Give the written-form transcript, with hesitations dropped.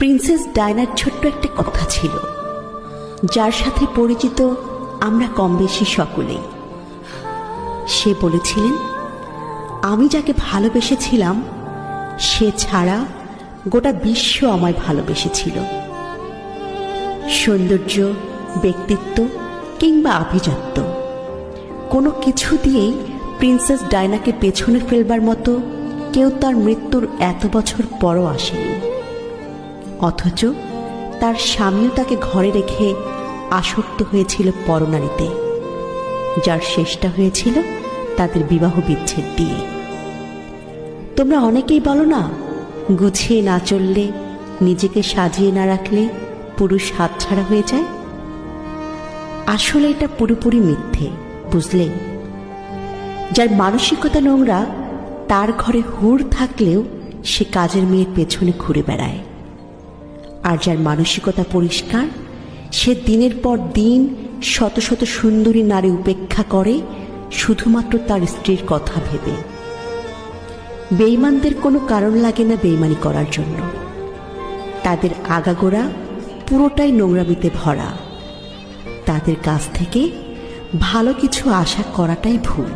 Princess ডায়নার ছোট্ট একটা কথা ছিল, যার সাথে পরিচিত আমরা কম বেশি সকলেই। সে বলেছিলেন, আমি যাকে ভালোবেসেছিলাম সে ছাড়া গোটা বিশ্ব আমায় ভালোবেসেছিল। সৌন্দর্য, ব্যক্তিত্ব কিংবা আভিজাত্য কোনো কিছু দিয়েই প্রিন্সেস ডায়নাকে পেছনে ফেলবার মতো কেউ তার মৃত্যুর এত বছর পরও আসেনি। অথচ তার স্বামীও তাকে ঘরে রেখে আসক্ত হয়েছিল পরনারীতে, যার শেষটা হয়েছিল তাদের বিবাহ বিচ্ছেদ দিয়ে। তোমরা অনেকেই বলো না, গুছিয়ে না চললে, নিজেকে সাজিয়ে না রাখলে পুরুষ হাতছাড়া হয়ে যায়। আসলে এটা পুরোপুরি মিথ্যে, বুঝলে? যার মানসিকতা নোংরা তার ঘরে হুড় থাকলেও সে কাজের মেয়ের পেছনে ঘুরে বেড়ায়, আর যার মানসিকতা পরিষ্কার সে দিনের পর দিন শত শত সুন্দরী নারী উপেক্ষা করে শুধুমাত্র তার স্ত্রীর কথা ভেবে। বেঈমানদের কোনো কারণ লাগে না বেঈমানি করার জন্য। তাদের আগাগোড়া পুরোটাই নোংরামিতে ভরা। তাদের কাছ থেকে ভালো কিছু আশা করাটাই ভুল।